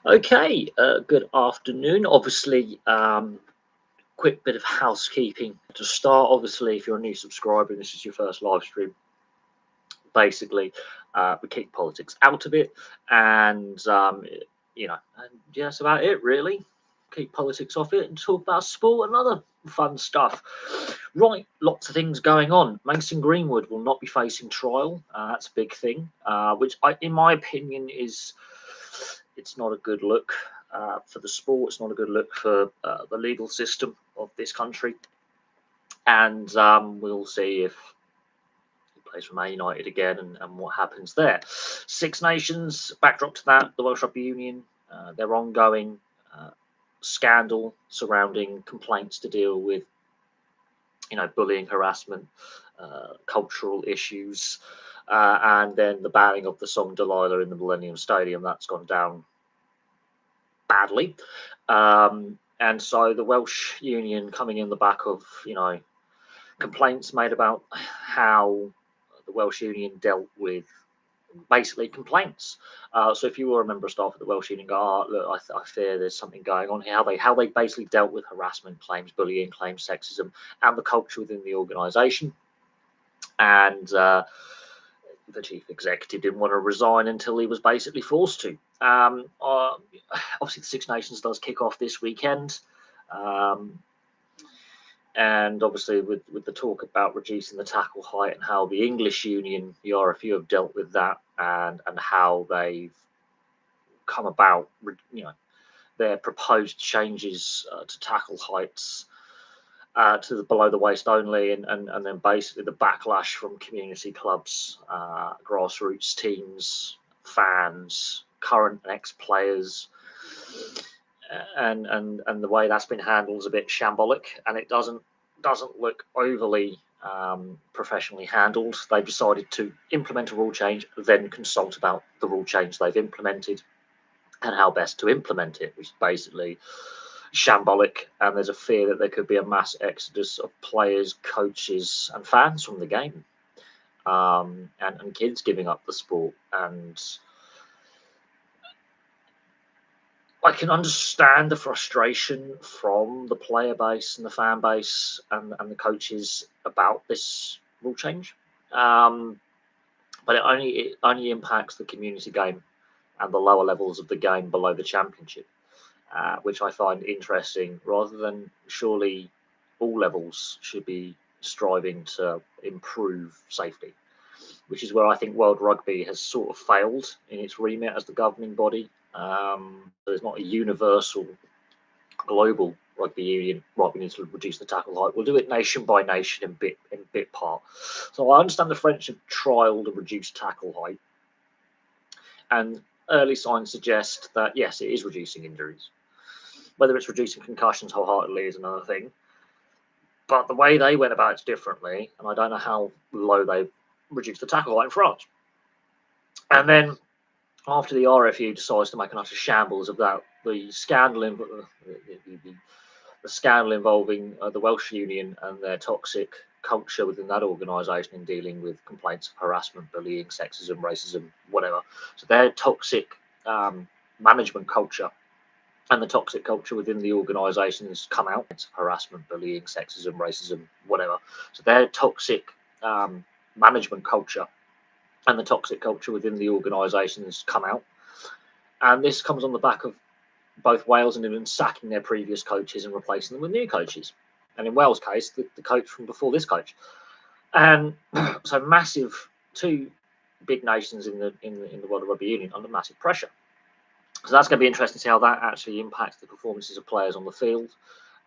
Okay, good afternoon. Obviously, quick bit of housekeeping to start. Obviously, if you're a new subscriber and this is your first live stream, basically, we keep politics out of it, and and yeah, that's about it really. Keep politics off it and talk about sport and other fun stuff. Right, lots of things going on. Mason Greenwood will not be facing trial. That's a big thing, in my opinion, it's not a good look for the sport. It's not a good look for the legal system of this country, and we'll see if he plays for Man United again and what happens there. Six Nations, backdrop to that, the Welsh Rugby Union, their ongoing scandal surrounding complaints to deal with, bullying, harassment, cultural issues, and then the banning of the song Delilah in the Millennium Stadium. That's gone down badly. And so the Welsh Union coming in the back of, complaints made about how the Welsh Union dealt with basically complaints. So if you were a member of staff at the Welsh Union, go, look, I fear there's something going on here. How they basically dealt with harassment claims, bullying claims, sexism, and the culture within the organisation. And the chief executive didn't want to resign until he was basically forced to. Obviously, the Six Nations does kick off this weekend. And obviously, with the talk about reducing the tackle height and how the English Union, the RFU, have dealt with that, and how they've come about, their proposed changes to tackle heights to the below the waist only, and then basically the backlash from community clubs, grassroots teams, fans, current and ex-players, and the way that's been handled is a bit shambolic, and it doesn't look overly professionally handled. They've decided to implement a rule change, then consult about the rule change they've implemented and how best to implement it, which is basically shambolic, and there's a fear that there could be a mass exodus of players, coaches, and fans from the game, and kids giving up the sport. And I can understand the frustration from the player base and the fan base and the coaches about this rule change, but it only impacts the community game and the lower levels of the game below the championship. Which I find interesting, rather than surely all levels should be striving to improve safety, which is where I think World Rugby has sort of failed in its remit as the governing body. There's not a universal global rugby union, right, we need to reduce the tackle height. We'll do it nation by nation and bit part. So I understand the French have trialled a reduced tackle height, and early signs suggest that yes, it is reducing injuries. Whether it's reducing concussions wholeheartedly is another thing. But the way they went about it differently, and I don't know how low they reduced the tackle height in France. And then after the RFU decides to make an utter shambles of that, the scandal involving the Welsh Union and their toxic culture within that organisation in dealing with complaints of harassment, bullying, sexism, racism, whatever. So their toxic management culture and the toxic culture within the organisation has come out. It's harassment, bullying, sexism, racism, whatever. So their toxic management culture and the toxic culture within the organisation has come out. And this comes on the back of both Wales and England sacking their previous coaches and replacing them with new coaches. And in Wales' case, the coach from before this coach. And so massive, two big nations in the World Rugby Union under massive pressure. So that's going to be interesting to see how that actually impacts the performances of players on the field.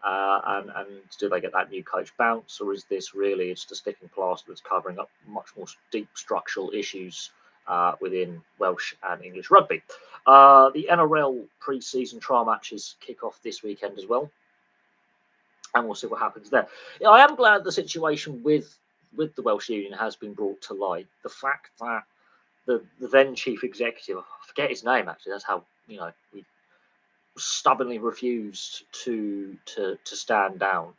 And do they get that new coach bounce, or is this really just a sticking plaster that's covering up much more deep structural issues within Welsh and English rugby? The NRL pre-season trial matches kick off this weekend as well, and we'll see what happens there. I am glad the situation with the Welsh Union has been brought to light. The fact that the then chief executive, I forget his name actually, that's how we stubbornly refused to stand down,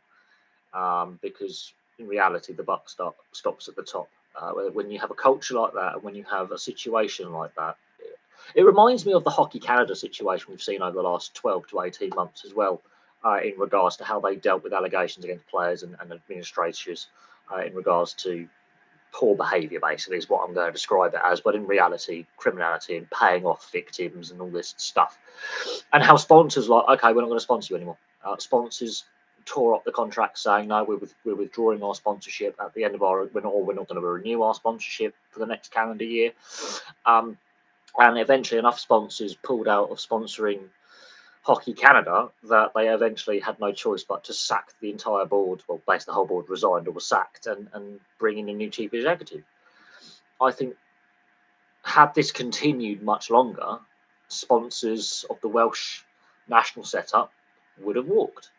because in reality the buck stops at the top. When you have a culture like that, and when you have a situation like that, It reminds me of the Hockey Canada situation we've seen over the last 12 to 18 months as well, in regards to how they dealt with allegations against players and administrators in regards to poor behaviour, basically, is what I'm going to describe it as. But in reality, criminality and paying off victims and all this stuff. And how sponsors like, okay, we're not going to sponsor you anymore. Sponsors tore up the contract saying, no, we're withdrawing our sponsorship at the end of our, we're not going to renew our sponsorship for the next calendar year. And eventually enough sponsors pulled out of sponsoring Hockey Canada that they eventually had no choice but to sack the entire board. Well, basically the whole board resigned or was sacked, and bring in a new chief executive. I think had this continued much longer, sponsors of the Welsh national setup would have walked.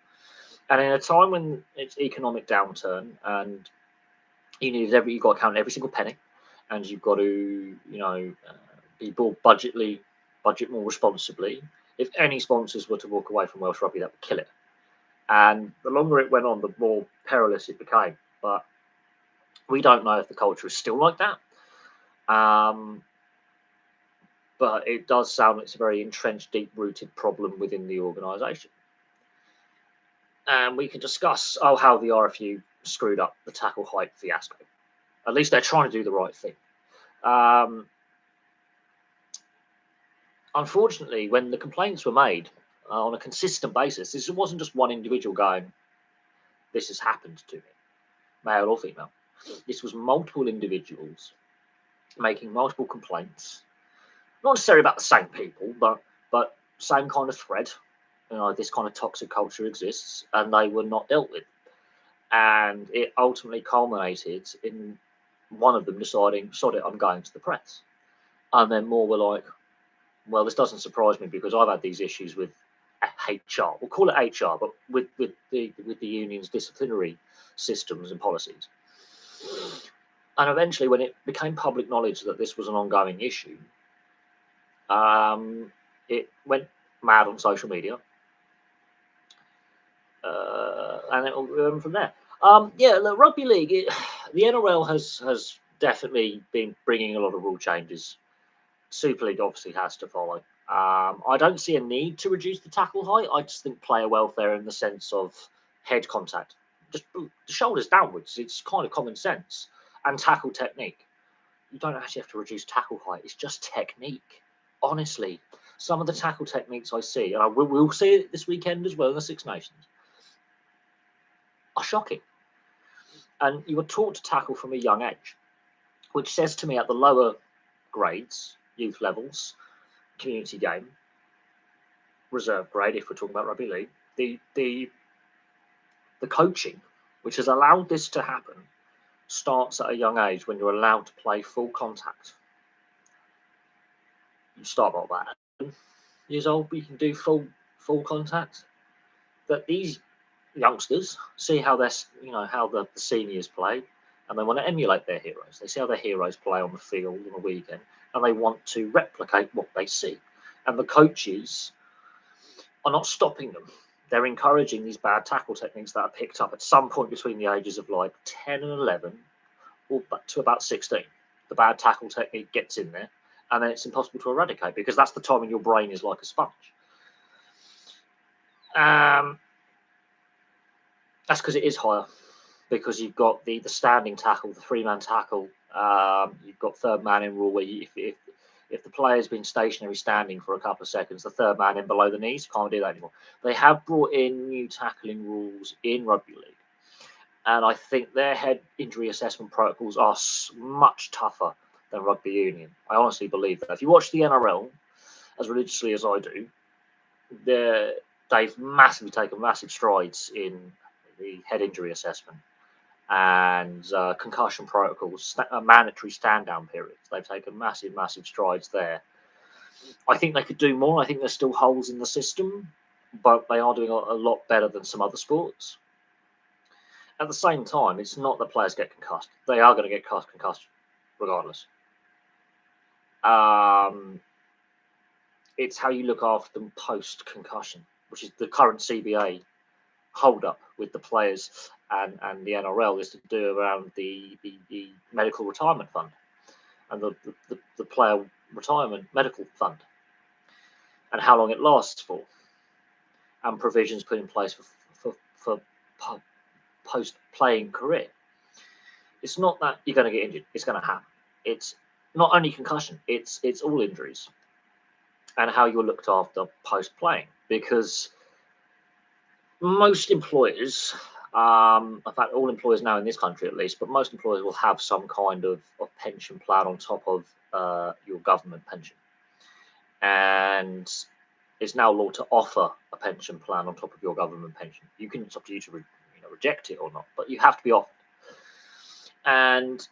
And in a time when it's economic downturn and you've got to count every single penny, and you've got to be budget more responsibly. If any sponsors were to walk away from Welsh rugby, that would kill it. And the longer it went on, the more perilous it became. But we don't know if the culture is still like that. But it does sound like it's a very entrenched, deep-rooted problem within the organisation. And we can discuss how the RFU screwed up the tackle height fiasco. At least they're trying to do the right thing. Unfortunately, when the complaints were made on a consistent basis, this wasn't just one individual going, this has happened to me, male or female. This was multiple individuals making multiple complaints, not necessarily about the same people, but same kind of thread. This kind of toxic culture exists, and they were not dealt with. And it ultimately culminated in one of them deciding, sod it, I'm going to the press. And then more were like, well, this doesn't surprise me because I've had these issues with HR. We'll call it HR, but with the union's disciplinary systems and policies. And eventually, when it became public knowledge that this was an ongoing issue, it went mad on social media, and it went from there. The rugby league, the NRL has definitely been bringing a lot of rule changes. Super League obviously has to follow. I don't see a need to reduce the tackle height. I just think player welfare in the sense of head contact, just the shoulders downwards. It's kind of common sense. And tackle technique. You don't actually have to reduce tackle height. It's just technique. Honestly, some of the tackle techniques I see, and we'll see it this weekend as well in the Six Nations, are shocking. And you were taught to tackle from a young age, which says to me at the lower grades, youth levels, community game, reserve grade, if we're talking about rugby league, the coaching, which has allowed this to happen, starts at a young age when you're allowed to play full contact. You start about that. Years old, you can do full contact. That these youngsters see how how the seniors play, and they want to emulate their heroes. They see how their heroes play on the field on the weekend, and they want to replicate what they see. And the coaches are not stopping them. They're encouraging these bad tackle techniques that are picked up at some point between the ages of like 10 and 11 or to about 16. The bad tackle technique gets in there, and then it's impossible to eradicate because that's the time when your brain is like a sponge. That's because it is higher, because you've got the standing tackle, the three-man tackle. You've got third man in rule where if the player's been stationary standing for a couple of seconds, the third man in below the knees, can't do that anymore. They have brought in new tackling rules in rugby league, and I think their head injury assessment protocols are much tougher than rugby union. I honestly believe that. If you watch the NRL as religiously as I do, they've massively taken massive strides in the head injury assessment and concussion protocols, mandatory stand-down periods. They've taken massive strides there. I think they could do more. I think there's still holes in the system, but they are doing a lot better than some other sports. At the same time, it's not that players get concussed. They are going to get concussed regardless. It's how you look after them post-concussion, which is the current CBA hold up with the players and the NRL is to do around the medical retirement fund. and the player retirement medical fund, and how long it lasts for, and provisions put in place for post-playing career. It's not that you're going to get injured; it's going to happen. It's not only concussion; it's all injuries, and how you're looked after post-playing. Because most employers, in fact, all employers now in this country at least, but most employers will have some kind of pension plan on top of your government pension, and it's now law to offer a pension plan on top of your government pension. It's up to you to reject it or not, but you have to be offered. And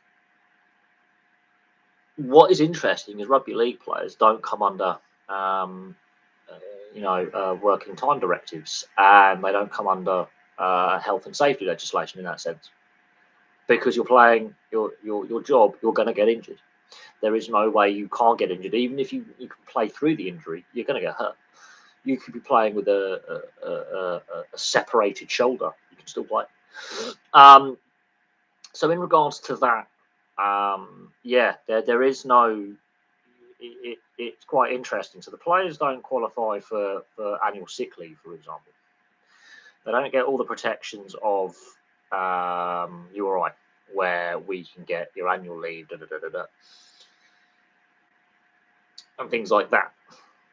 what is interesting is rugby league players don't come under working time directives, and they don't come under health and safety legislation in that sense, because you're playing your job. You're going to get injured. There is no way you can't get injured. Even if you can play through the injury, you're going to get hurt. You could be playing with a separated shoulder. You can still play. So in regards to that, there is no. It's quite interesting. So the players don't qualify for annual sick leave, for example. They don't get all the protections of URI, where we can get your annual leave, and things like that.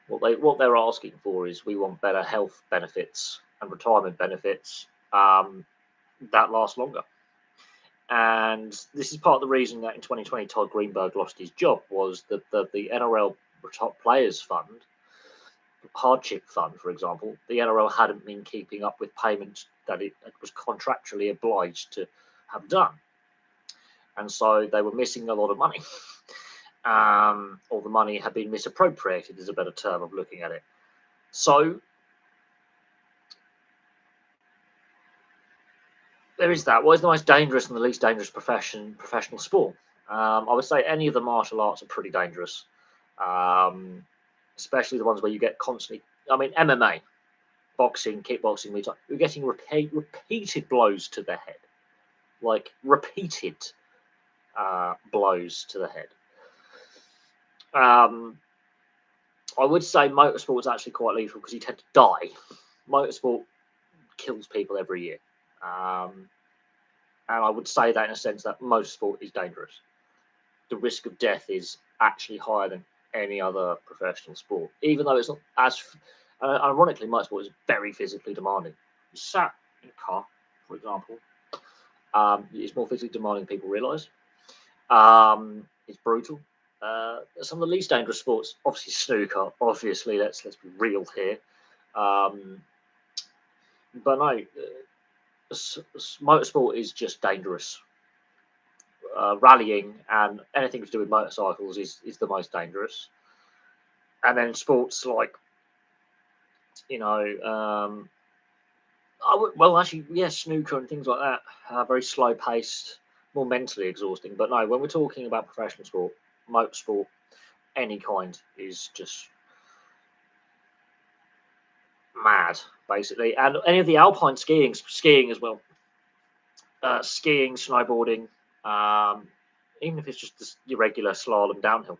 What they're asking for is, we want better health benefits and retirement benefits that last longer. And this is part of the reason that in 2020 Todd Greenberg lost his job, was that the NRL Players Fund, hardship fund, for example, the NRL hadn't been keeping up with payments that it was contractually obliged to have done. And so they were missing a lot of money. Or the money had been misappropriated, is a better term of looking at it. So there is that. What is the most dangerous and the least dangerous professional sport? I would say any of the martial arts are pretty dangerous, especially the ones where you get constantly. I mean, MMA, boxing, kickboxing, you're getting repeated blows to the head, like repeated blows to the head. I would say motorsport is actually quite lethal because you tend to die. Motorsport kills people every year. And I would say that in a sense that motorsport is dangerous. The risk of death is actually higher than any other professional sport, even though it's not as. Ironically, motorsport is very physically demanding. You sat in a car, for example, it's more physically demanding than people realise. It's brutal. Some of the least dangerous sports, obviously snooker. Obviously, let's be real here. But no, motorsport is just dangerous. Rallying and anything to do with motorcycles is the most dangerous. And then sports like, snooker and things like that, very slow paced, more mentally exhausting. But no, when we're talking about professional sport, motorsport, any kind, is just mad, basically. And any of the alpine skiing as well, skiing, snowboarding, even if it's just your regular slalom downhill,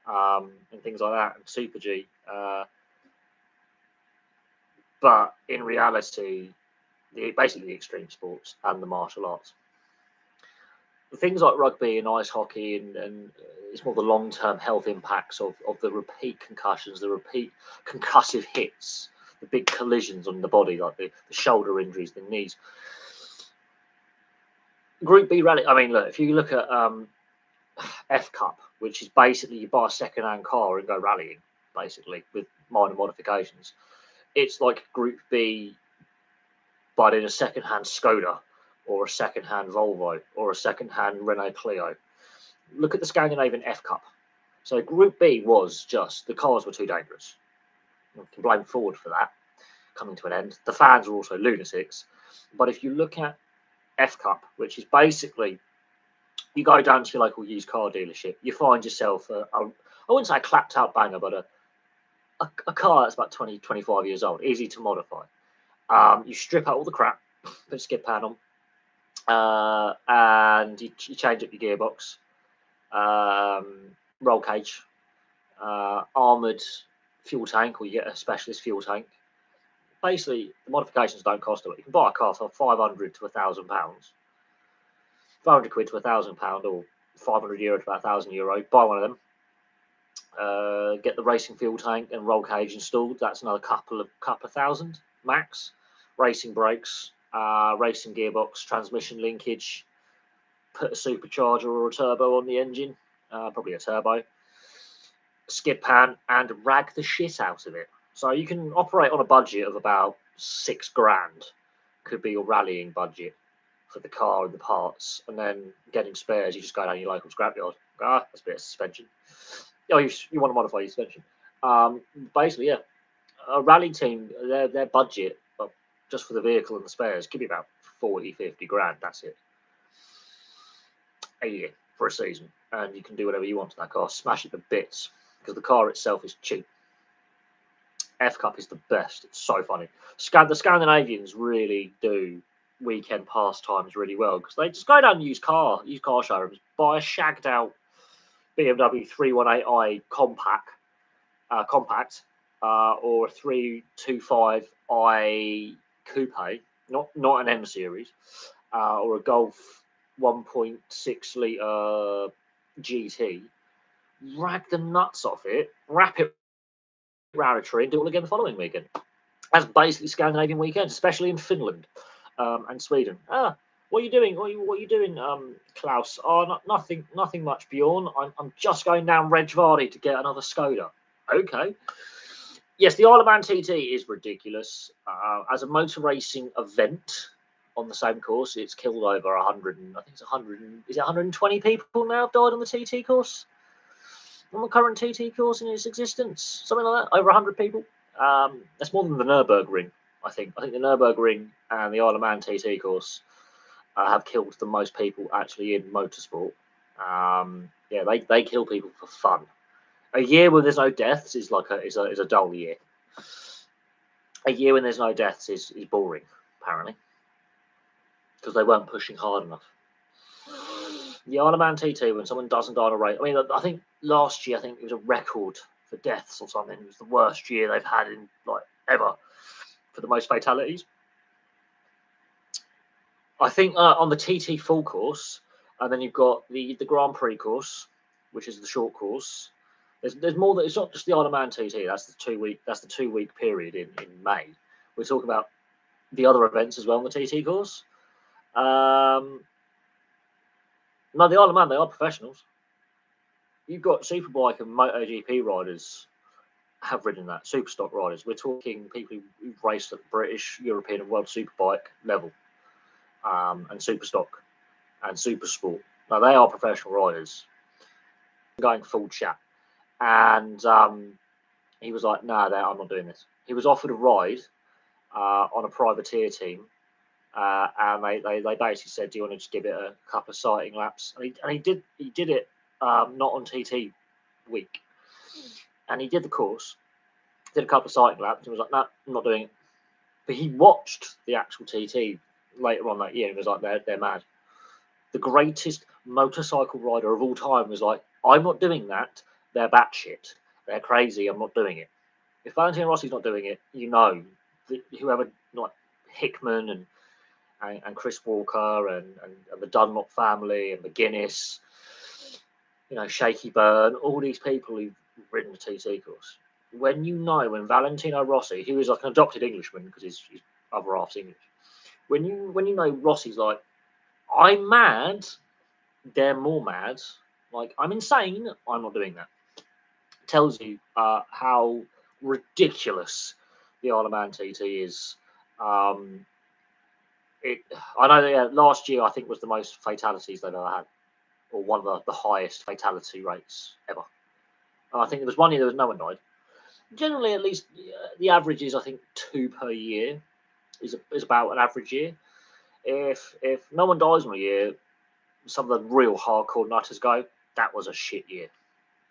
and things like that, and Super G. But in reality, basically the extreme sports and the martial arts. The things like rugby and ice hockey, and it's more the long-term health impacts of the repeat concussions, the repeat concussive hits, the big collisions on the body, like the shoulder injuries, the knees. Group B rally. I mean, look, if you look at F Cup, which is basically you buy a second-hand car and go rallying, basically, with minor modifications. It's like Group B, but in a second-hand Skoda, or a second-hand Volvo, or a second-hand Renault Clio. Look at the Scandinavian F Cup. So Group B was just, the cars were too dangerous. You can blame Ford for that, coming to an end. The fans were also lunatics. But if you look at F Cup, which is basically, you go down to your local used car dealership, you find yourself, I wouldn't say a clapped out banger, but a car that's about 20, 25 years old, easy to modify. You strip out all the crap, put a skid pad on, and you change up your gearbox. roll cage, armoured fuel tank, or you get a specialist fuel tank. Basically, the modifications don't cost a lot. You can buy a car for £500 to £1,000, £500 to £1,000, or €500 to €1,000. Buy one of them. Get the racing fuel tank and roll cage installed. That's another couple of thousand max. Racing brakes, racing gearbox, transmission linkage. Put a supercharger or a turbo on the engine, probably a turbo. Skid pan, and rag the shit out of it. So you can operate on a budget of about £6,000. Could be your rallying budget for the car and the parts, and then getting spares. You just go down your local scrapyard. That's a bit of suspension. Oh, you want to modify your suspension. Basically, yeah, a rally team, their budget, just for the vehicle and the spares, could be about 40-50 grand. That's it, a year for a season, and you can do whatever you want to that car. Smash it to bits, because the car itself is cheap. F Cup is the best. It's so funny. The Scandinavians really do weekend pastimes really well, because they just go down and use car showrooms, buy a shagged out BMW 318i compact, or a 325i coupe, not an M series, or a Golf 1.6 litre GT. Rag the nuts off it, wrap it around a tree, and do it all again the following weekend. That's basically Scandinavian weekends, especially in Finland and Sweden. What are you doing? What are you doing, Klaus? Nothing much, Bjorn. I'm just going down Rejvardi to get another Skoda. Okay. Yes, the Isle of Man TT is ridiculous. As a motor racing event on the same course, it's killed over 100. I think it's 100. Is it 120 people now have died on the TT course? On the current TT course in its existence, something like that. Over 100 people. That's more than the Nürburgring. I think the Nürburgring and the Isle of Man TT course have killed the most people actually in motorsport. Yeah, they kill people for fun. A year when there's no deaths is a dull year. A year when there's no deaths is boring, apparently, because they weren't pushing hard enough. The Isle of Man TT, when someone doesn't die on a race, I mean, I think last year, it was a record for deaths or something. It was the worst year they've had in ever for the most fatalities. I think on the TT full course, and then you've got the Grand Prix course, which is the short course. There's more that it's not just the Isle of Man TT. That's the 2-week period in May. We're talking about the other events as well on the TT course. No, the Isle of Man, they are professionals. You've got Superbike and MotoGP riders have ridden that. Superstock riders. We're talking people who've raced at the British, European, and World Superbike level, and Superstock and Supersport. Now they are professional riders. Going full chat, and he was like, "No, I'm not doing this." He was offered a ride on a privateer team, and they basically said, "Do you want to just give it a couple of sighting laps?" And he did it, not on TT week, and he did the course, did a couple of sighting laps, and was like, "No, I'm not doing it." But he watched the actual TT later on that year and was like, "They're mad." The greatest motorcycle rider of all time was like, "I'm not doing that. They're batshit. They're crazy. I'm not doing it." If Valentino Rossi's not doing it, whoever, like Hickman and Chris Walker and the Dunlop family and McGuinness, Shaky Byrne, all these people who've ridden the TT course. When Valentino Rossi, who is like an adopted Englishman because his other half's English, when you know Rossi's like, "I'm mad," they're more mad. Like, "I'm insane. I'm not doing that." Tells you how ridiculous the Isle of Man TT is. I know that last year I think was the most fatalities they've ever had, or one of the highest fatality rates ever. I think there was one year there was no one died. Generally, at least the average is, I think, 2 per year is about an average year. If no one dies in a year, some of the real hardcore nutters go, "That was a shit year.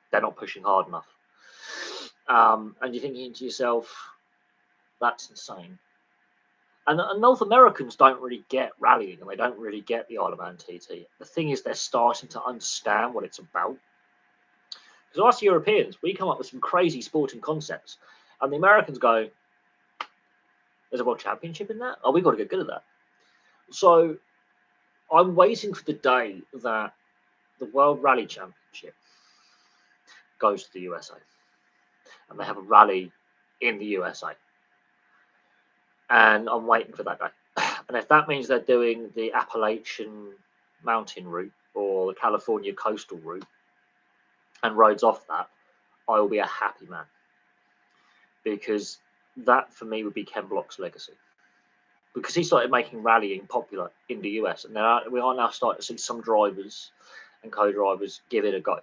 They're not pushing hard enough." And you're thinking to yourself, that's insane. And North Americans don't really get rallying, and they don't really get the Isle of Man TT. The thing is, they're starting to understand what it's about. Because us Europeans, we come up with some crazy sporting concepts, and the Americans go, "There's a world championship in that? Oh, we've got to get good at that." So I'm waiting for the day that the World Rally Championship goes to the USA, and they have a rally in the USA. And I'm waiting for that day. And if that means they're doing the Appalachian mountain route or the California coastal route and roads off that, I will be a happy man. Because that, for me, would be Ken Block's legacy. Because he started making rallying popular in the US. And we are now starting to see some drivers and co-drivers give it a go.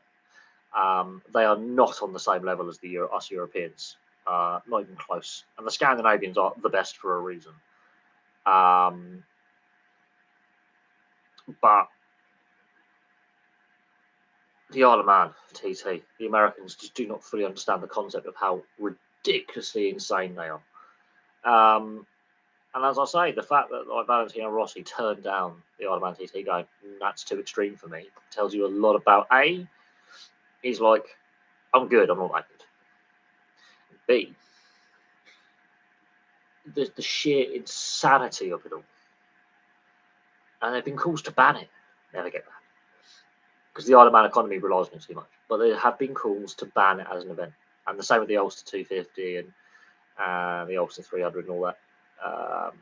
They are not on the same level as us Europeans. Not even close. And the Scandinavians are the best for a reason. But the Isle of Man, TT, the Americans just do not fully understand the concept of how ridiculously insane they are. And as I say, the fact that like Valentino Rossi turned down the Isle of Man TT going, that's too extreme for me, tells you a lot about A, he's like, I'm good, I'm not that good. B, the sheer insanity of it all. And there have been calls to ban it. Never get banned. Because the Isle of Man economy relies on it too much. But there have been calls to ban it as an event. And the same with the Ulster 250 and the Ulster 300 and all that.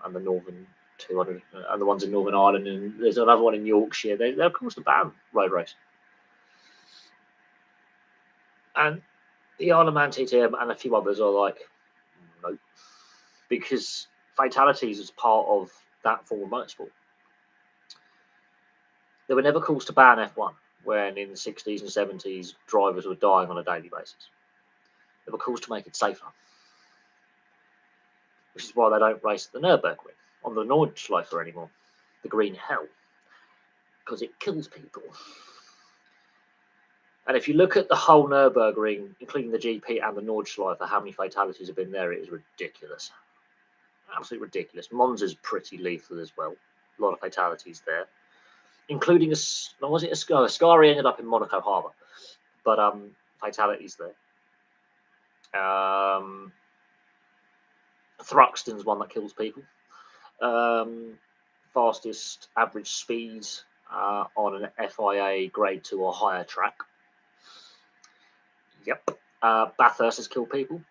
And the Northern 200 and the ones in Northern Ireland. And there's another one in Yorkshire. They're calls to ban road race. And the Isle of Man TTM and a few others are like, nope. Because fatalities is part of that form of motorsport. There were never calls to ban F1 when in the 60s and 70s drivers were dying on a daily basis. There were calls to make it safer, which is why they don't race at the Nürburgring on the Nordschleife anymore, the green hell, because it kills people. And if you look at the whole Nürburgring, including the GP and the Nordschleife, how many fatalities have been there, it is ridiculous. Absolutely ridiculous. Monza's pretty lethal as well. A lot of fatalities there, including Ascari ended up in Monaco Harbour, but fatalities there. Thruxton's one that kills people. Fastest average speed on an FIA grade 2 or higher track. Yep. Bathurst has killed people.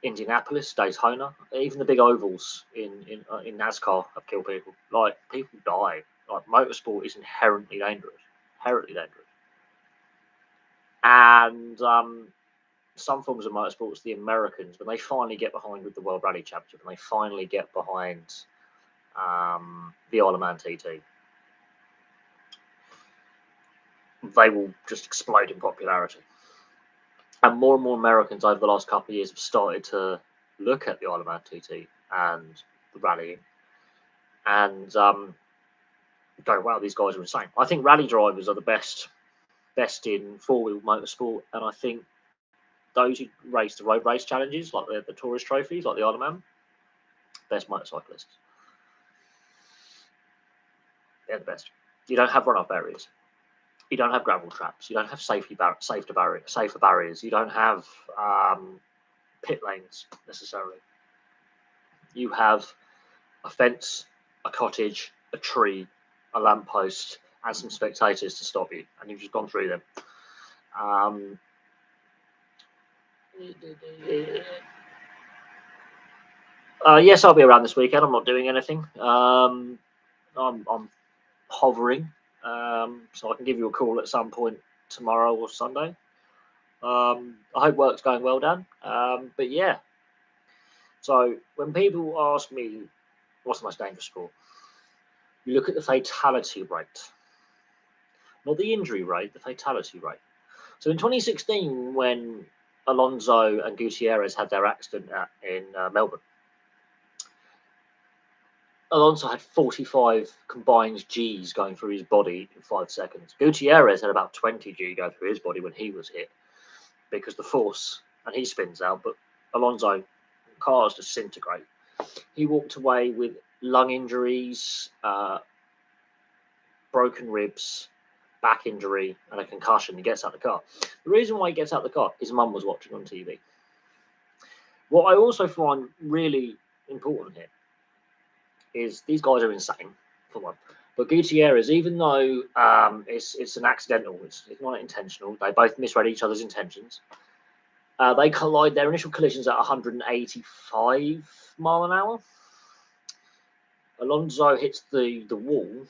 Indianapolis, Daytona, even the big ovals in NASCAR have killed people. Like, people die. Like, motorsport is inherently dangerous. And some forms of motorsports, the Americans, when they finally get behind with the World Rally Championship, and they finally get behind the Isle of Man TT, they will just explode in popularity. And more Americans over the last couple of years have started to look at the Isle of Man TT and the rallying and go, wow, these guys are insane. I think rally drivers are the best in four-wheel motorsport, and I think those who race the road race challenges, like the tourist trophies, like the Isle of Man, best motorcyclists. They're the best. You don't have runoff areas. You don't have gravel traps. You don't have safer barriers. You don't have pit lanes necessarily. You have a fence, a cottage, a tree, a lamppost, and some spectators to stop you, and you've just gone through them. Yes, I'll be around this weekend. I'm not doing anything. I'm hovering, so I can give you a call at some point tomorrow or Sunday. I hope work's going well, Dan. But yeah. So when people ask me what's the most dangerous sport, you look at the fatality rate, not the injury rate, the fatality rate. So in 2016, when Alonso and Gutierrez had their accident in Melbourne, Alonso had 45 combined Gs going through his body in 5 seconds. Gutierrez had about 20 G go through his body when he was hit because the force, and he spins out, but Alonso, cars disintegrate. He walked away with lung injuries, broken ribs, back injury and a concussion. He gets out of the car. The reason why he gets out of the car, his mum was watching on TV. What I also find really important here is these guys are insane, for one. But Gutierrez, even though it's an accidental, it's not intentional, they both misread each other's intentions. They collide. Their initial collisions at 185 mile an hour. Alonso hits the wall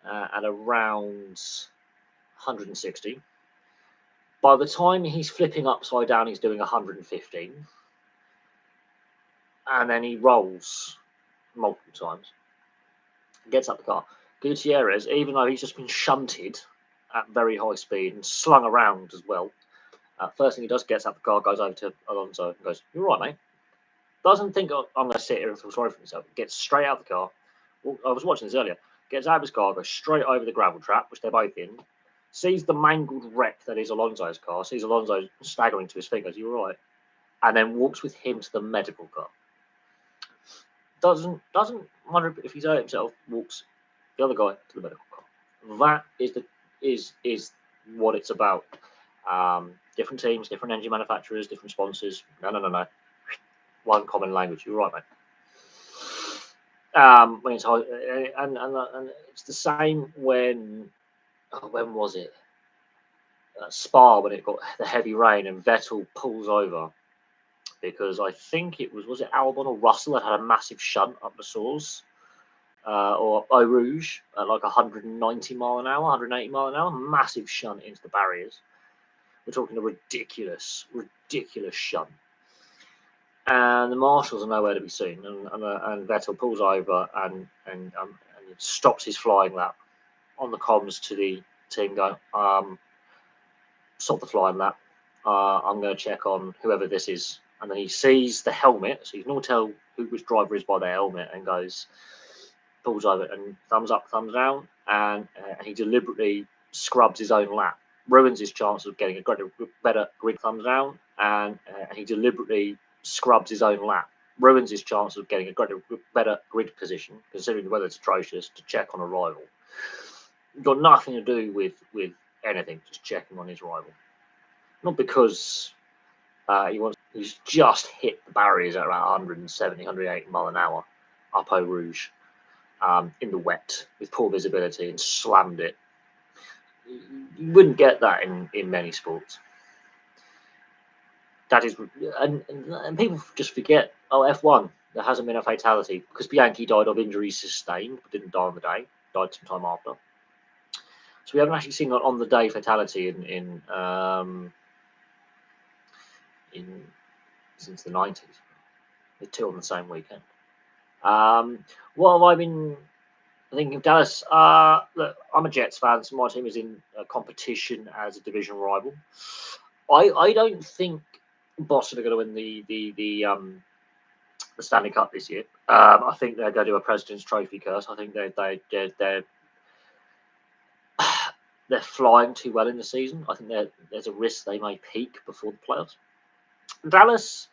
at around 160. By the time he's flipping upside down, he's doing 115. And then he rolls multiple times. Gets up the car. Gutierrez, even though he's just been shunted at very high speed and slung around as well, first thing he does, gets out the car, goes over to Alonso and goes, "You're right, mate." Doesn't think, "Oh, I'm going to sit here and feel sorry for himself." Gets straight out of the car. Well, I was watching this earlier. Gets out of his car, goes straight over the gravel trap, which they're both in. Sees the mangled wreck that is Alonso's car. Sees Alonso staggering to his feet. Goes, "You're right," and then walks with him to the medical car. Doesn't wonder if he's hurt himself. Walks the other guy to the medical car. That is what it's about. Different teams, different engine manufacturers, different sponsors. No. One common language. You're right, mate. When it's high, and it's the same when was it? Spa, when it got the heavy rain and Vettel pulls over because I think it was it Albon or Russell that had a massive shunt up the source, or Eau Rouge at like 190 mile an hour, 180 mile an hour, massive shunt into the barriers. We're talking a ridiculous shunt. And the marshals are nowhere to be seen. And Vettel pulls over and stops his flying lap on the comms to the team, going, "Stop the flying lap. I'm going to check on whoever this is." And then he sees the helmet, so you can all tell which driver is by their helmet, and pulls over and thumbs up, thumbs down, and he deliberately scrubs his own lap, ruins his chance of getting a better grid thumbs down, and he deliberately scrubs his own lap, ruins his chance of getting a better grid position, considering the weather's atrocious, to check on a rival. Got nothing to do with anything, just checking on his rival. Not because he's just hit the barriers at around 170, 180 mile an hour up Eau Rouge in the wet with poor visibility and slammed it. You wouldn't get that in many sports. That is, and people just forget, F1, there hasn't been a fatality because Bianchi died of injuries sustained, but didn't die on the day, died some time after. So we haven't actually seen an on-the-day fatality in since the 90s. The two on the same weekend. What have I been thinking of Dallas? Look, I'm a Jets fan, so my team is in a competition as a division rival. I don't think Boston are going to win the Stanley Cup this year. I think they're going to do a President's Trophy curse. I think they're flying too well in the season. I think there's a risk they may peak before the playoffs. Dallas,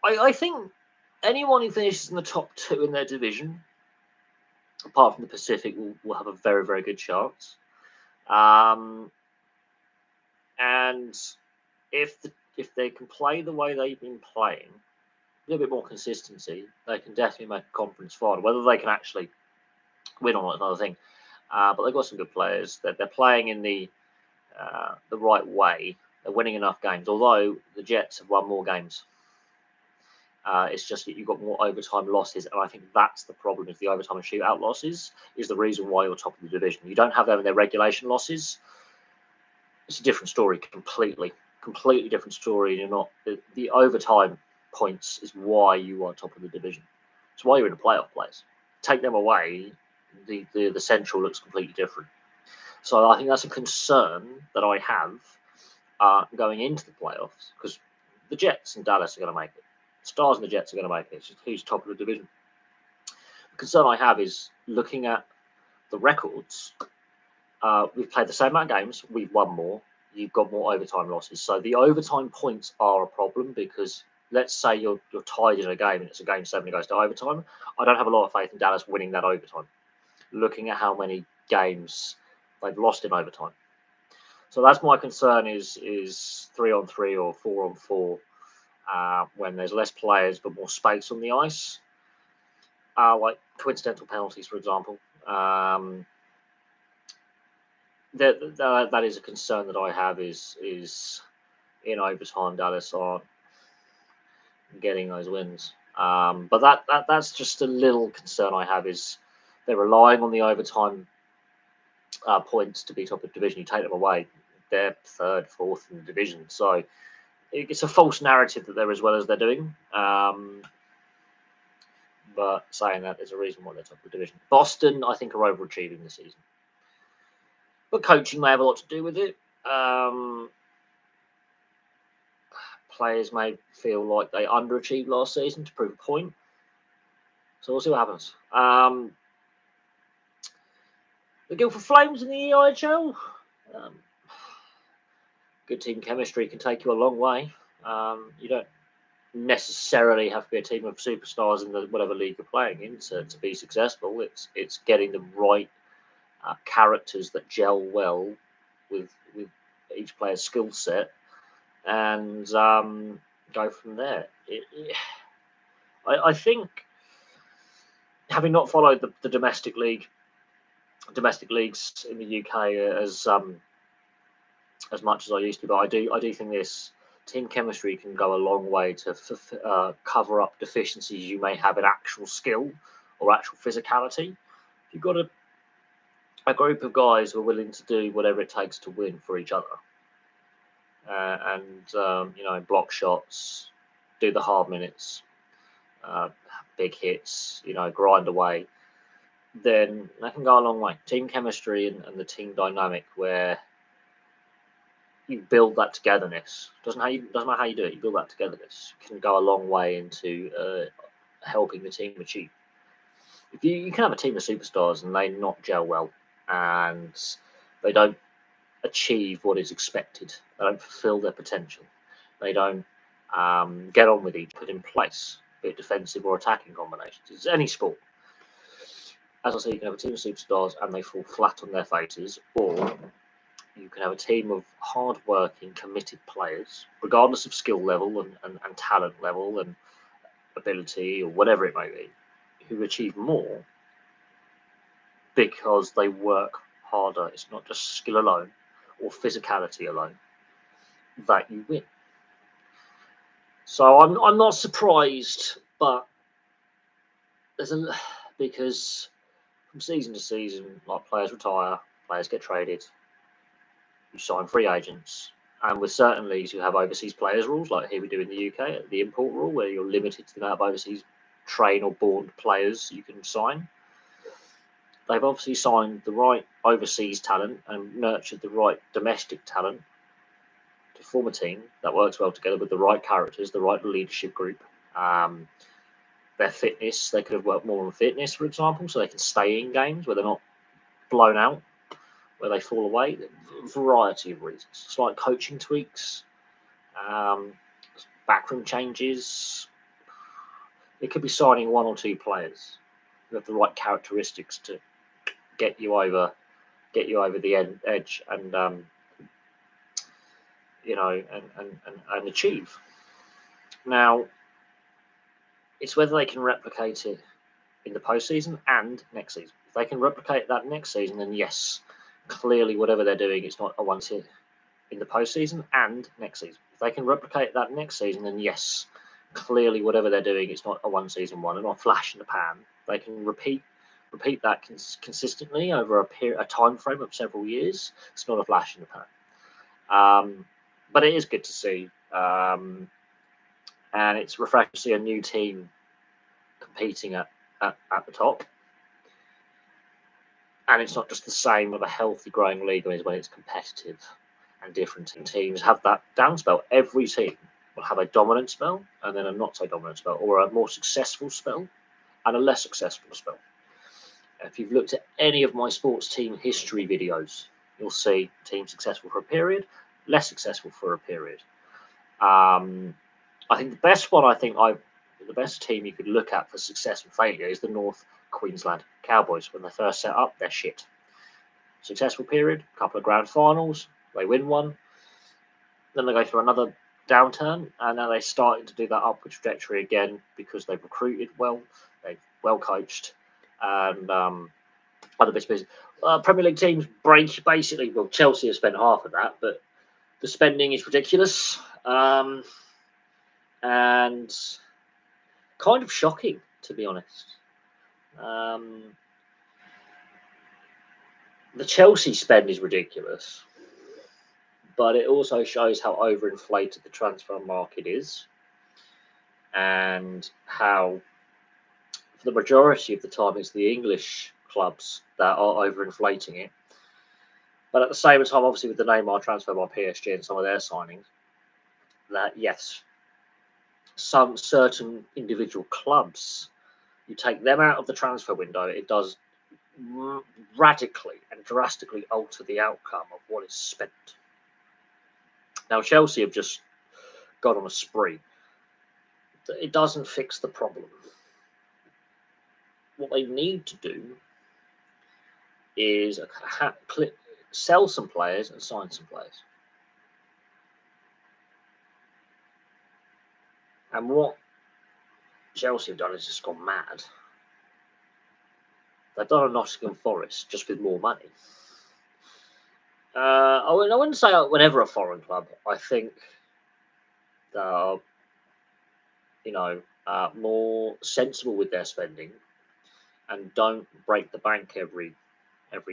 I think anyone who finishes in the top two in their division, apart from the Pacific, will have a very, very good chance. And if they can play the way they've been playing, a little bit more consistency, they can definitely make a conference final. Whether they can actually win or not is another thing. But they've got some good players. They're playing in the right way. They're winning enough games. Although the Jets have won more games. It's just that you've got more overtime losses, and I think that's the problem. Is the overtime and shootout losses is the reason why you're top of the division. You don't have them in their regulation losses. It's a different story completely different story. You're not the overtime points is why you are top of the division. It's why you're in a playoff place. Take them away, the central looks completely different. So I think that's a concern that I have going into the playoffs, because the Jets and Dallas are going to make it. Stars and the Jets are going to make it. It's just who's top of the division. The concern I have is looking at the records. We've played the same amount of games. We've won more. You've got more overtime losses. So the overtime points are a problem, because let's say you're tied in a game and it's a game 7 that goes to overtime. I don't have a lot of faith in Dallas winning that overtime. looking at how many games they've lost in overtime. So that's my concern: is 3-on-3 or 4-on-4 when there's less players but more space on the ice, like coincidental penalties, for example. That is a concern that I have. Is in overtime, Dallas aren't getting those wins. But that's just a little concern I have. Is they're relying on the overtime points to be top of the division. You take them away, they're third, fourth in the division. So it's a false narrative that they're as well as they're doing. But saying that, there's a reason why they're top of the division. Boston, I think, are overachieving this season. But coaching may have a lot to do with it. Players may feel like they underachieved last season to prove a point. So we'll see what happens. The Guildford Flames in the EIHL. Good team chemistry can take you a long way. You don't necessarily have to be a team of superstars in whatever league you're playing in to be successful. It's getting the right characters that gel well with each player's skill set, and go from there. I think, having not followed the domestic leagues in the UK as much as I used to, but I do think this team chemistry can go a long way to cover up deficiencies you may have in actual skill or actual physicality. If you've got a group of guys who are willing to do whatever it takes to win for each other, and block shots, do the hard minutes, big hits, grind away, then that can go a long way. Team chemistry and the team dynamic, where you build that togetherness. Doesn't matter how you do it. You build that togetherness. Can go a long way into helping the team achieve. If you can have a team of superstars and they not gel well, and they don't achieve what is expected, they don't fulfill their potential, they don't get on with each, put in place, be it defensive or attacking combinations. It's any sport. As I say, you can have a team of superstars and they fall flat on their faces, or you can have a team of hard-working, committed players, regardless of skill level and talent level and ability or whatever it may be, who achieve more because they work harder. It's not just skill alone or physicality alone that you win. So I'm not surprised, but because from season to season, like, players retire, players get traded, you sign free agents, and with certain leagues who have overseas players rules, like here we do in the UK, the import rule, where you're limited to the amount of overseas train or born players you can sign. They've obviously signed the right overseas talent and nurtured the right domestic talent to form a team that works well together with the right characters, the right leadership group. Their fitness, they could have worked more on fitness, for example, so they can stay in games where they're not blown out, where they fall away. A variety of reasons. It's like coaching tweaks, backroom changes. It could be signing one or two players who have the right characteristics to get you over the edge, and and achieve. Now, it's whether they can replicate it in the postseason and next season. If they can replicate that next season, then yes, clearly whatever they're doing, it's not a one-hit in the postseason and next season. If they can replicate that next season, then yes, clearly whatever they're doing, it's not a one-season wonder, not a flash in the pan. They can repeat that consistently over a time frame of several years. It's not a flash in the pan. But it is good to see. And it's refreshing to see a new team competing at the top. And it's not just the same of a healthy growing league when it's competitive and different teams have that down spell. Every team will have a dominant spell and then a not so dominant spell, or a more successful spell and a less successful spell. If you've looked at any of my sports team history videos, you'll see teams successful for a period, less successful for a period. I think the best one, the best team you could look at for success and failure is the North Queensland Cowboys. When they first set up, they're shit. Successful period, a couple of grand finals, they win one. Then they go through another downturn, and now they're starting to do that upward trajectory again because they've recruited well, they've well coached, and other bits. Premier League teams break basically. Well, Chelsea have spent half of that, but the spending is ridiculous and kind of shocking, to be honest. The Chelsea spend is ridiculous, but it also shows how overinflated the transfer market is and how, for the majority of the time, it's the English clubs that are overinflating it. But at the same time, obviously, with the Neymar transfer by PSG and some of their signings, that yes, some certain individual clubs, you take them out of the transfer window, it does radically and drastically alter the outcome of what is spent. Now, Chelsea have just gone on a spree. It doesn't fix the problem. What they need to do is sell some players and sign some players. And what Chelsea have done is just gone mad. They've done a Nottingham Forest just with more money. I wouldn't say whenever a foreign club. I think they are, more sensible with their spending and don't break the bank every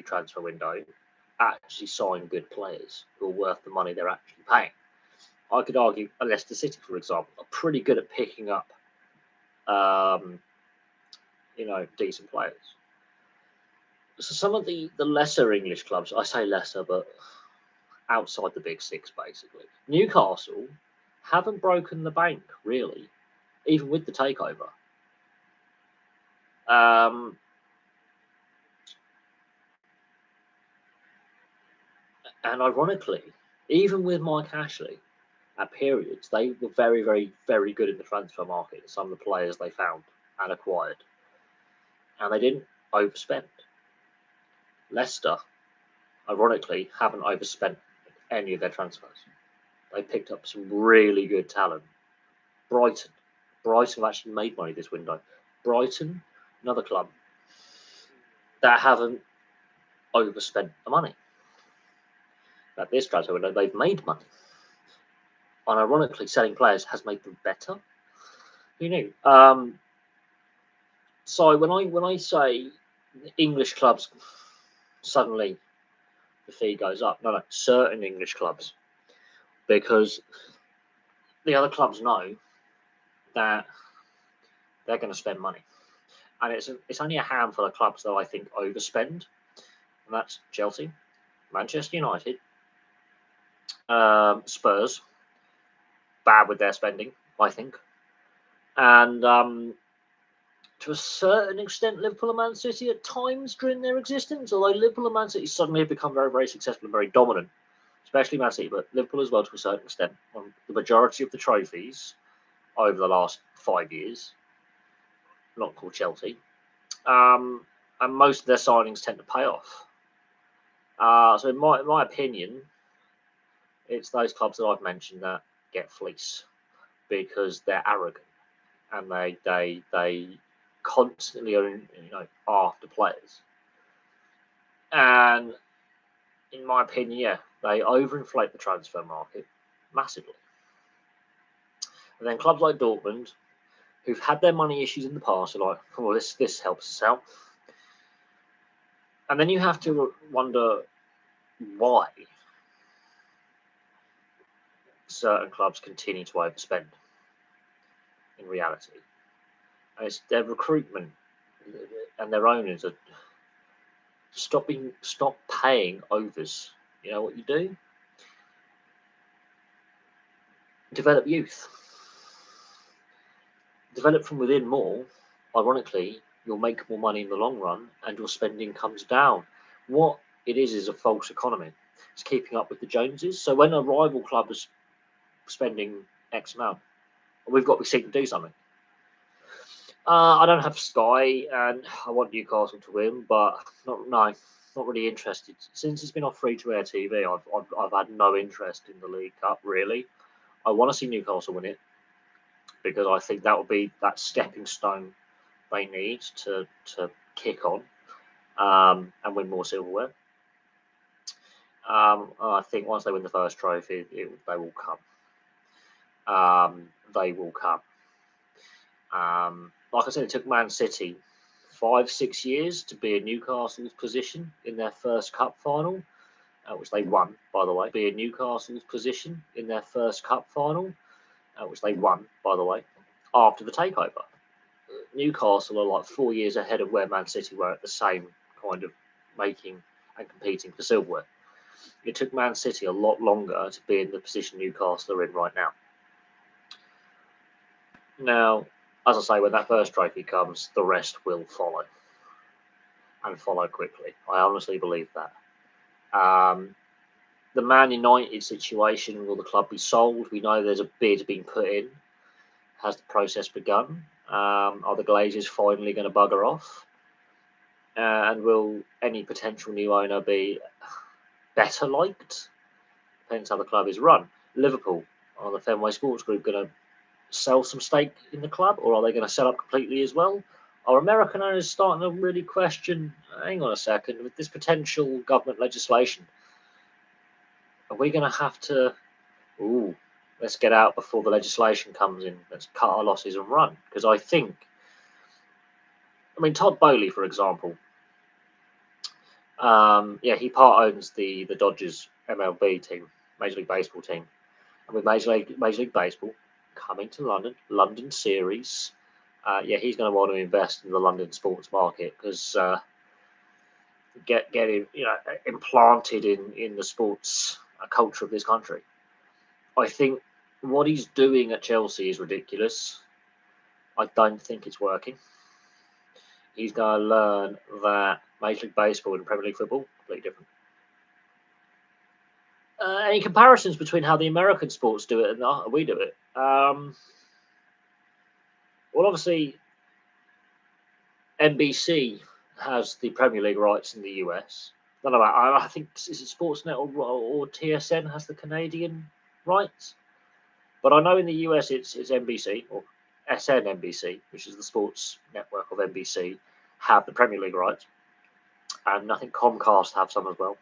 transfer window. Actually sign good players who are worth the money they're actually paying. I could argue Leicester City, for example, are pretty good at picking up, decent players. So some of the lesser English clubs, I say lesser, but outside the big six, basically. Newcastle haven't broken the bank, really, even with the takeover. And ironically, even with Mike Ashley, at periods, they were very, very, very good in the transfer market. Some of the players they found and acquired. And they didn't overspend. Leicester, ironically, haven't overspent any of their transfers. They picked up some really good talent. Brighton have actually made money this window. Brighton, another club that haven't overspent the money. At this transfer window, they've made money. And ironically, selling players has made them better. Who knew? So when I say English clubs, suddenly the fee goes up. No, certain English clubs, because the other clubs know that they're going to spend money, and it's only a handful of clubs that I think overspend, and that's Chelsea, Manchester United, Spurs, bad with their spending, I think, and to a certain extent, Liverpool and Man City at times during their existence, although Liverpool and Man City suddenly have become very, very successful and very dominant, especially Man City, but Liverpool as well to a certain extent, on the majority of the trophies over the last 5 years, not called Chelsea, and most of their signings tend to pay off. So in my opinion, it's those clubs that I've mentioned that get fleece because they're arrogant and they constantly are after players. And in my opinion, yeah, they overinflate the transfer market massively. And then clubs like Dortmund, who've had their money issues in the past, are like, well, this helps us out. And then you have to wonder why certain clubs continue to overspend in reality. And it's their recruitment and their owners are stop paying overs. You know what you do? Develop youth. Develop from within more. Ironically, you'll make more money in the long run and your spending comes down. What it is a false economy. It's keeping up with the Joneses. So when a rival club is spending X amount, we've got to be seeking to do something. I don't have Sky, and I want Newcastle to win, but not really interested. Since it's been off free to air TV, I've had no interest in the League Cup really. I want to see Newcastle win it because I think that will be that stepping stone they need to kick on and win more silverware. I think once they win the first trophy, they will come. They will come. Like I said, it took Man City 5-6 years to be in Newcastle's position in their first cup final, which they won, by the way. Be in Newcastle's position in their first cup final, which they won, by the way, after the takeover. Newcastle are like 4 years ahead of where Man City were at the same kind of making and competing for silverware. It took Man City a lot longer to be in the position Newcastle are in right now. Now, as I say, when that first trophy comes, the rest will follow, and follow quickly. I honestly believe that. The Man United situation, will the club be sold? We know there's a bid being put in. Has the process begun? Are the Glazers finally going to bugger off? And will any potential new owner be better liked? Depends how the club is run. Liverpool, are the Fenway Sports Group going to sell some stake in the club, or are they going to sell up completely as well? Are American owners starting to really question, hang on a second, with this potential government legislation, are we going to have to, let's get out before the legislation comes in, let's cut our losses and run? Because I mean, Todd Bowley, for example, he part owns the Dodgers MLB team, Major League Baseball team. And with Major League Baseball coming to London series, he's going to want to invest in the London sports market because getting implanted in the sports culture of this country. I think what he's doing at Chelsea is ridiculous. I don't think it's working. He's going to learn that Major League Baseball and Premier League football completely different. Any comparisons between how the American sports do it and how we do it? Well, obviously, NBC has the Premier League rights in the US. I think is it Sportsnet or TSN has the Canadian rights. But I know in the US it's NBC or SNNBC, which is the sports network of NBC, have the Premier League rights, and I think Comcast have some as well.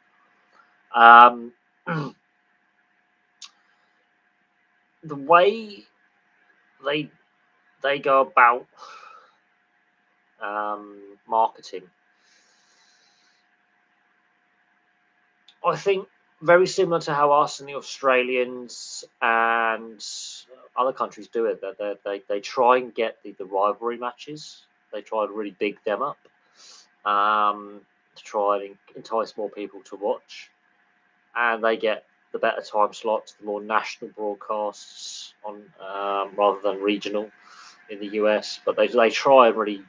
The way they go about marketing, I think very similar to how us and the Australians and other countries do it. That they try and get the rivalry matches. They try and really big them up to try and entice more people to watch, and they get the better time slots, the more national broadcasts on rather than regional in the US. But they try and really,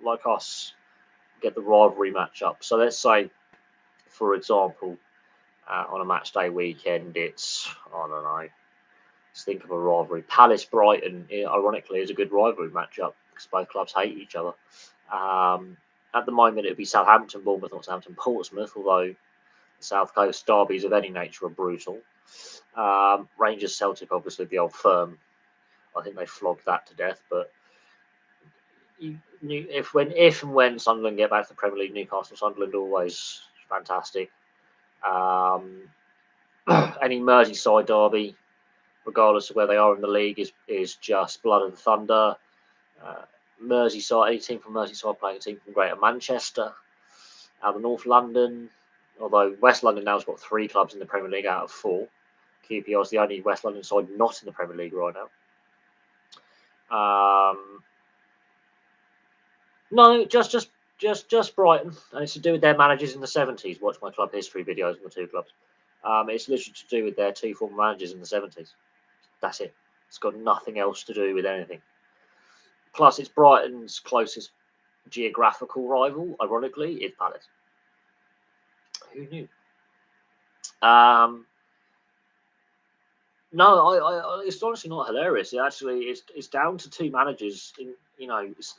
like us, get the rivalry match up. So let's say, for example, on a match day weekend, it's, I don't know, let's think of a rivalry. Palace Brighton, ironically, is a good rivalry matchup because both clubs hate each other. At the moment, it would be Southampton, Bournemouth, or Southampton, Portsmouth, although the South Coast derbies of any nature are brutal. Rangers Celtic, obviously, the old firm. I think they flogged that to death, but if and when Sunderland get back to the Premier League, Newcastle Sunderland always fantastic. Any Merseyside derby, regardless of where they are in the league, is just blood and thunder. Merseyside, any team from Merseyside playing a team from Greater Manchester, out of North London, although West London now has got 3 clubs in the Premier League out of 4. QPR is the only West London side not in the Premier League right now. No, just Brighton, and it's to do with their managers in the 70s. Watch my club history videos on the 2 clubs. It's literally to do with their 2 former managers in the 70s. That's it. It's got nothing else to do with anything. Plus, it's Brighton's closest geographical rival, ironically, is Palace. Who knew? No, it's honestly not hilarious. It actually it's down to two managers.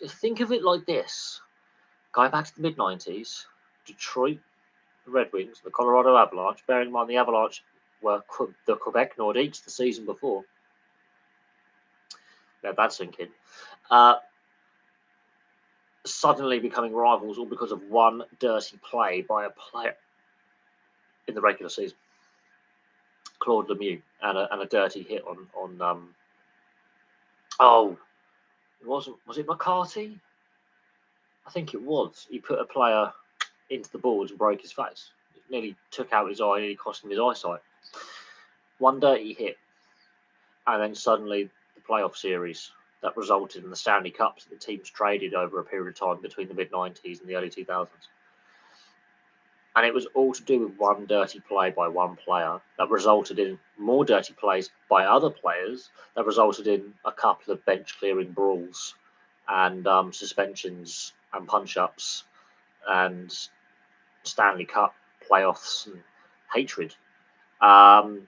Think of it like this: going back to the mid-90s, Detroit Red Wings, the Colorado Avalanche. Bearing in mind the Avalanche were the Quebec Nordiques the season before. Let that sink in. Suddenly becoming rivals all because of one dirty play by a player in the regular season. Claude Lemieux and a dirty hit on was it McCarthy? I think it was. He put a player into the boards and broke his face. It nearly took out his eye, nearly cost him his eyesight. One dirty hit, and then suddenly the playoff series that resulted in the Stanley Cups that the teams traded over a period of time between the mid-90s and the early 2000s. And it was all to do with one dirty play by one player that resulted in more dirty plays by other players that resulted in a couple of bench-clearing brawls and suspensions and punch-ups and Stanley Cup playoffs and hatred. One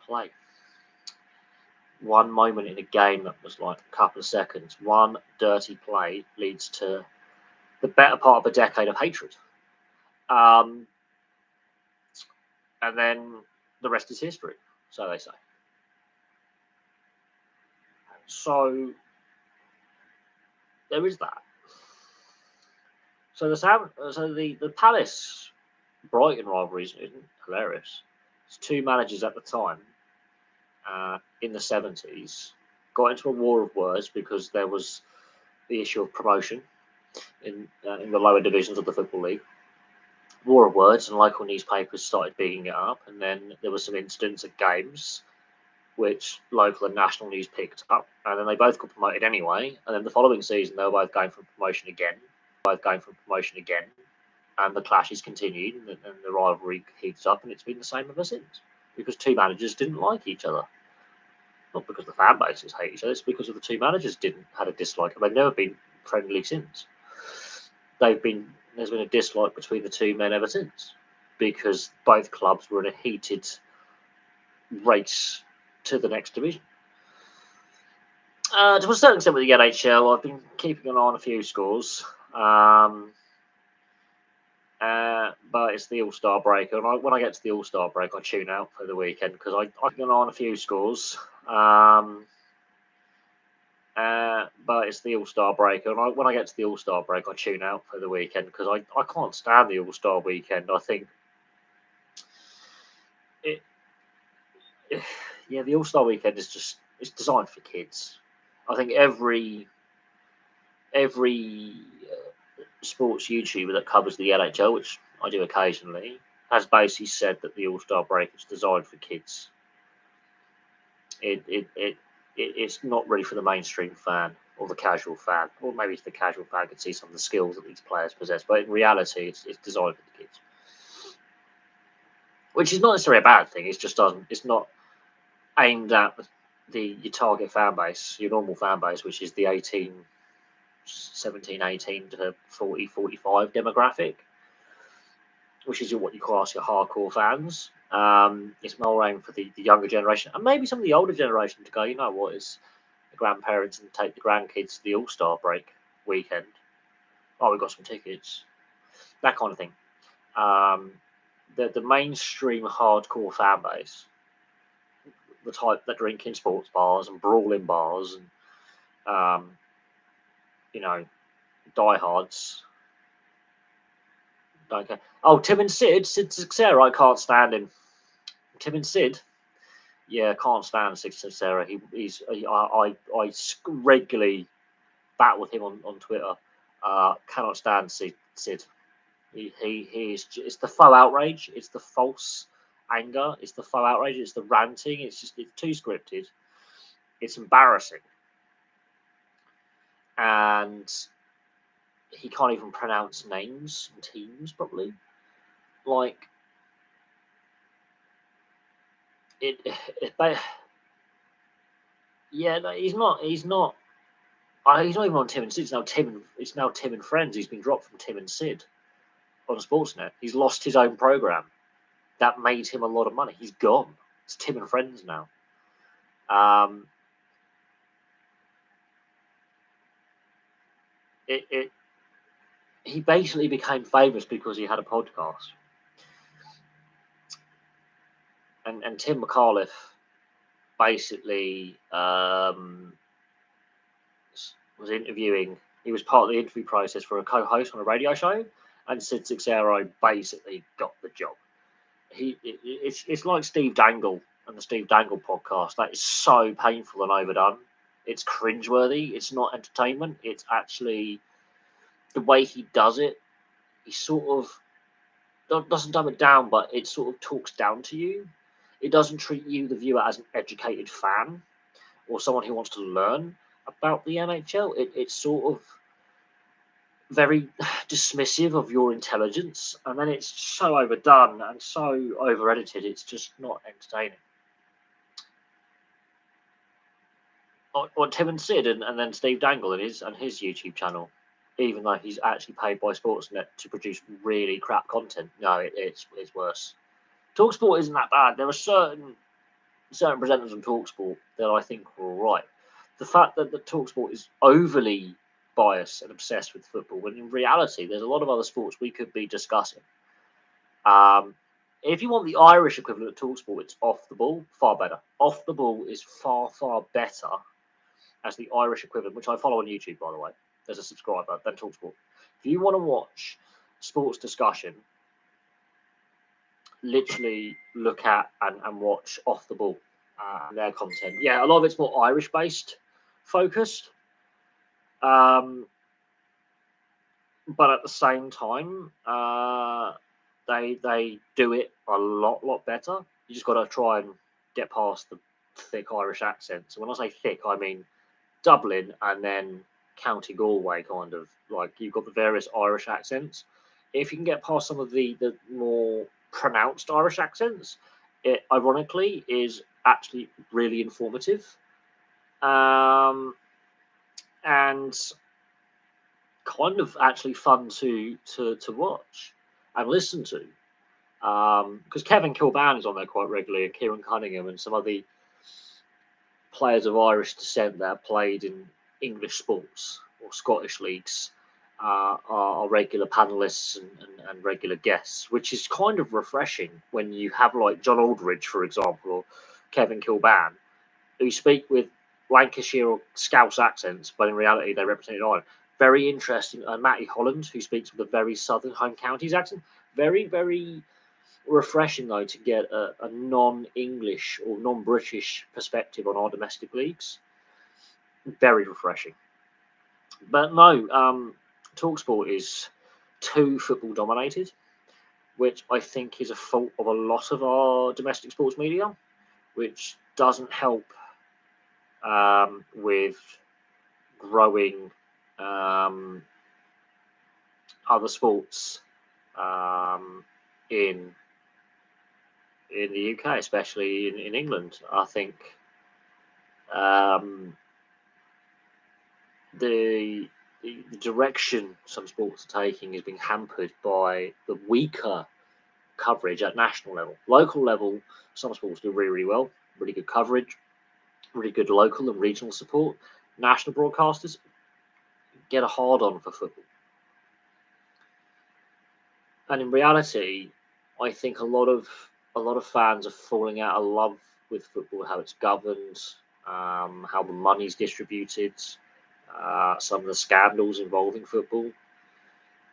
play. One moment in a game that was like a couple of seconds. One dirty play leads to the better part of a decade of hatred. And then the rest is history, so they say. So there is that. So the Palace Brighton rivalry isn't hilarious. It's two managers at the time in the 70s got into a war of words because there was the issue of promotion in the lower divisions of the Football League. War of words, and local newspapers started bigging it up, and then there were some incidents at games which local and national news picked up, and then they both got promoted anyway. And then the following season, they were both going for promotion again, and the clashes continued, and the rivalry heats up, and it's been the same ever since because two managers didn't like each other. Not because the fan bases hate each other; it's because of the two managers had a dislike, and they've never been friendly since. There's been a dislike between the two men ever since because both clubs were in a heated race to the next division. To a certain extent with the NHL, I've been keeping an eye on a few scores. But it's the All-Star break, and when I get to the All-Star break, I tune out for the weekend because I keep an eye on a few scores. But it's the All-Star break, and when I get to the All-Star break, I tune out for the weekend because I can't stand the All-Star weekend. I think the All-Star weekend it's designed for kids. I think every sports YouTuber that covers the NHL, which I do occasionally, has basically said that the All-Star break is designed for kids. It's not really for the mainstream fan or the casual fan, or maybe the casual fan could see some of the skills that these players possess, but in reality, it's designed for the kids, which is not necessarily a bad thing. It's not aimed at your target fan base, your normal fan base, which is the 17, 18 to 40, 45 demographic, which is what you class your hardcore fans. It's more aimed for the younger generation and maybe some of the older generation to go, you know what, it's the grandparents and take the grandkids to the All-Star break weekend. Oh, we've got some tickets. That kind of thing. The mainstream hardcore fan base, the type that drink in sports bars and brawl in bars and, diehards, don't care. Oh, Tim and Sid Sarah, I can't stand him. Tim and Sid, yeah, can't stand Sid Sarah. I regularly bat with him on Twitter. Cannot stand Sid. He is. It's the faux outrage. It's the false anger. It's the faux outrage. It's the ranting. It's too scripted. It's embarrassing, and he can't even pronounce names and teams properly. Like yeah, no, he's not. He's not even on Tim and Sid. It's now Tim and Friends. He's been dropped from Tim and Sid on Sportsnet. He's lost his own program that made him a lot of money. He's gone. It's Tim and Friends now. Um, he basically became famous because he had a podcast. And Tim McAuliffe basically was interviewing. He was part of the interview process for a co-host on a radio show, and Sid Seixeiro basically got the job. It's like Steve Dangle and the Steve Dangle podcast. That is so painful and overdone. It's cringeworthy. It's not entertainment. It's actually the way he does it. He sort of doesn't dumb it down, but it sort of talks down to you. It doesn't treat you, the viewer, as an educated fan or someone who wants to learn about the NHL. It's sort of very dismissive of your intelligence, and then it's so overdone and so over edited. It's just not entertaining. What Tim and Sid and then Steve Dangle and his YouTube channel, even though he's actually paid by Sportsnet to produce really crap content. No, it's worse. Talksport isn't that bad. There are certain presenters on Talksport that I think are all right. The fact that the Talksport is overly biased and obsessed with football, when in reality there's a lot of other sports we could be discussing. If you want the Irish equivalent of Talksport, it's Off the Ball, far better. Off the Ball is far better as the Irish equivalent, which I follow on YouTube, by the way, as a subscriber, than Talksport. If you want to watch sports discussion, literally look at and watch Off the Ball and their content. Yeah, a lot of it's more Irish based focused, but at the same time, they do it a lot better. You just got to try and get past the thick Irish accent. So when I say thick, I mean Dublin and then County Galway, kind of like you've got the various Irish accents. If you can get past some of the more pronounced Irish accents, it ironically is actually really informative, and kind of actually fun to watch and listen to. Because Kevin Kilban is on there quite regularly, and Kieran Cunningham, and some of the players of Irish descent that have played in English sports or Scottish leagues are regular panelists and regular guests, which is kind of refreshing when you have like John Aldridge, for example, or Kevin Kilban, who speak with Lancashire or Scouse accents, but in reality they represent Ireland. Very interesting. Matty Holland, who speaks with a very southern home counties accent. Very refreshing, though, to get a non-English or non-British perspective on our domestic leagues. Very refreshing. But no, Talksport is too football dominated, which I think is a fault of a lot of our domestic sports media, which doesn't help with growing other sports in the UK, especially in England. I think the direction some sports are taking is being hampered by the weaker coverage at national level. Local level, some sports do really well, really good coverage, really good local and regional support. National broadcasters get a hard on for football. And in reality, I think a lot of fans are falling out of love with football, how it's governed, how the money's distributed, some of the scandals involving football,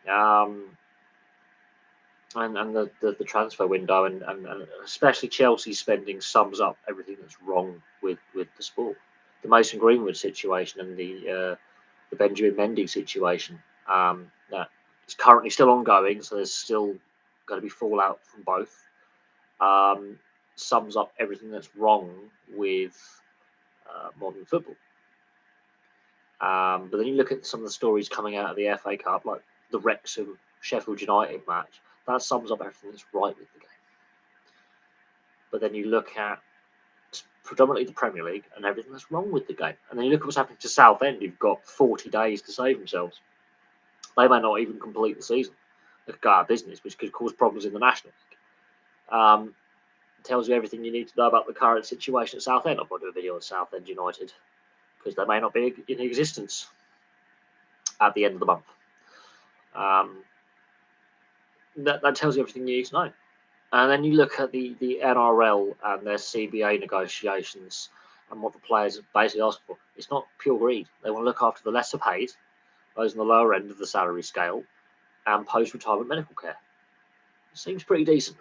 and the transfer window, and especially Chelsea's spending sums up everything that's wrong with the sport. The Mason Greenwood situation and the Benjamin Mendy situation that is currently still ongoing, so there's still going to be fallout from both. Sums up everything that's wrong with modern football. But then you look at some of the stories coming out of the FA Cup, like the Wrexham Sheffield United match. That sums up everything that's right with the game. But then you look at predominantly the Premier League and everything that's wrong with the game. And then you look at what's happening to Southend, who've got 40 days to save themselves. They may not even complete the season. They could go out of business, which could cause problems in the National League. tells you everything you need to know about the current situation at Southend. I'll probably do a video on Southend United because they may not be in existence at the end of the month. That tells you everything you need to know. And then you look at the NRL and their CBA negotiations and what the players are basically asking for. It's not pure greed. They want to look after the lesser paid, those on the lower end of the salary scale, and post-retirement medical care. It seems pretty decent,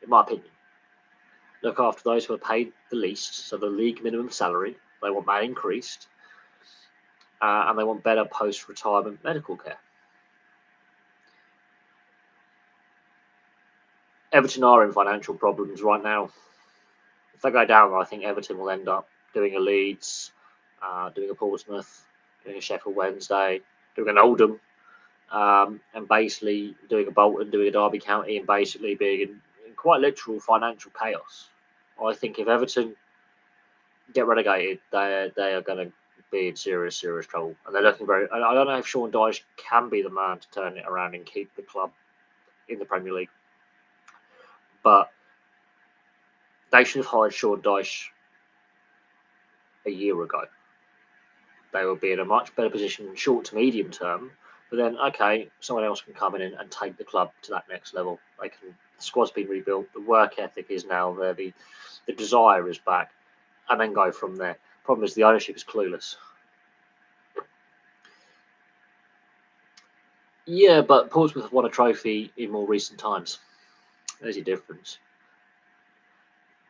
in my opinion. Look after those who are paid the least, so the league minimum salary. They want that increased, and they want better post-retirement medical care. Everton are in financial problems right now. If they go down, I think Everton will end up doing a Leeds, doing a Portsmouth, doing a Sheffield Wednesday, doing an Oldham, and basically doing a Bolton, doing a Derby County, and basically being in quite literal financial chaos. I think if Everton get relegated, they are going to be in serious trouble. And they're looking very. I don't know if Sean Dyche can be the man to turn it around and keep the club in the Premier League. But they should have hired Sean Dyche a year ago. They will be in a much better position short to medium term. But then, okay, someone else can come in and take the club to that next level. The squad's been rebuilt. The work ethic is now there. The desire is back. And then go from there. Problem is the ownership is clueless. Yeah, but Portsmouth won a trophy in more recent times. There's your difference.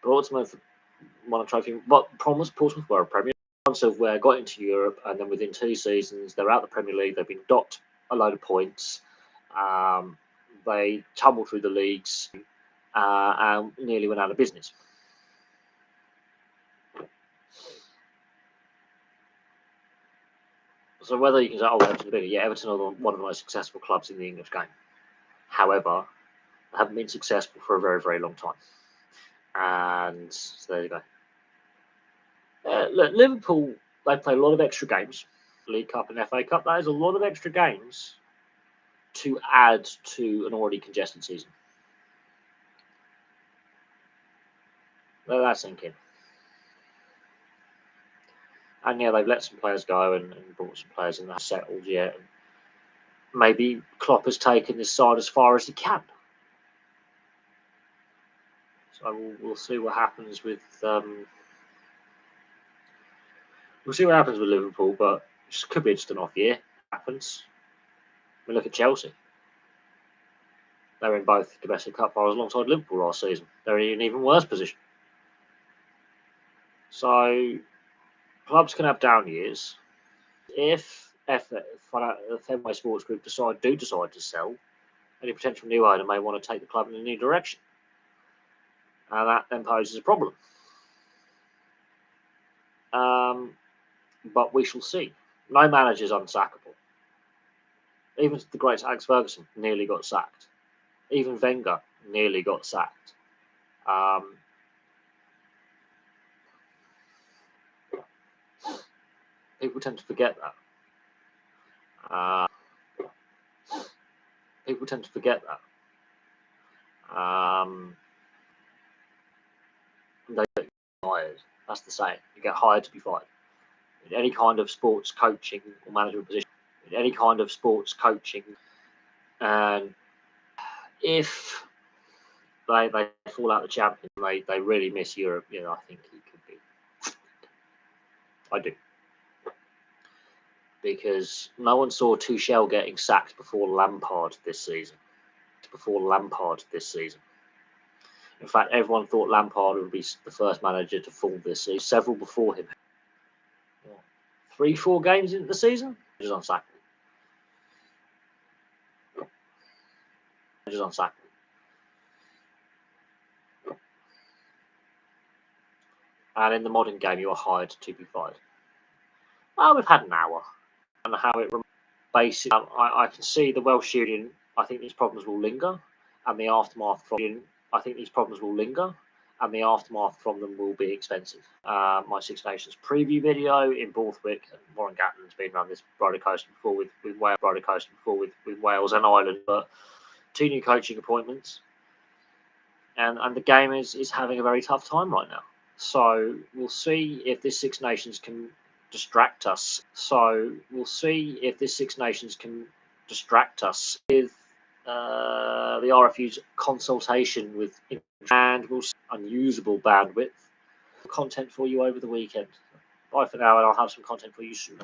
Portsmouth won a trophy. But Portsmouth were a Premier League. So we got into Europe, and then within 2 seasons, they're out the Premier League. They've been docked a load of points. They tumbled through the leagues and nearly went out of business. So whether you can say, Everton are bigger, yeah, Everton are one of the most successful clubs in the English game. However, they haven't been successful for a very, very long time. And so there you go. Look, Liverpool, they play a lot of extra games. League Cup and FA Cup, that is a lot of extra games to add to an already congested season. Let that sink in. And yeah, they've let some players go and brought some players in that settled yet. And maybe Klopp has taken this side as far as he can. So we'll see what happens with Liverpool, but it could be just an off year. Happens. We look at Chelsea. They're in both domestic cup finals alongside Liverpool last season. They're in an even worse position. So clubs can have down years. If Fenway Sports Group decide to sell, any potential new owner may want to take the club in a new direction. And that then poses a problem. But we shall see. No manager is unsackable. Even the great Alex Ferguson nearly got sacked. Even Wenger nearly got sacked. People tend to forget that. They get fired. That's the saying. You get hired to be fired. In any kind of sports coaching or management position. And if they fall out the champion, they really miss Europe, I think he could be. I do. Because no one saw Tuchel getting sacked before Lampard this season. In fact, everyone thought Lampard would be the first manager to fall this season. Several before him. 3-4 games into the season, just unsacked. And in the modern game, you are hired to be fired. Well, we've had an hour. And how it basically, I can see the Welsh Union. I think these problems will linger, and the aftermath from them will be expensive. My Six Nations preview video in Borthwick, and Warren Gatlin's been around this roller coaster before with Wales and Ireland, but 2 new coaching appointments. and the game is having a very tough time right now. So we'll see if this Six Nations can distract us. So we'll see if this Six Nations can distract us with the RFU's consultation with, and we'll see unusable bandwidth content for you over the weekend. Bye for now, and I'll have some content for you soon.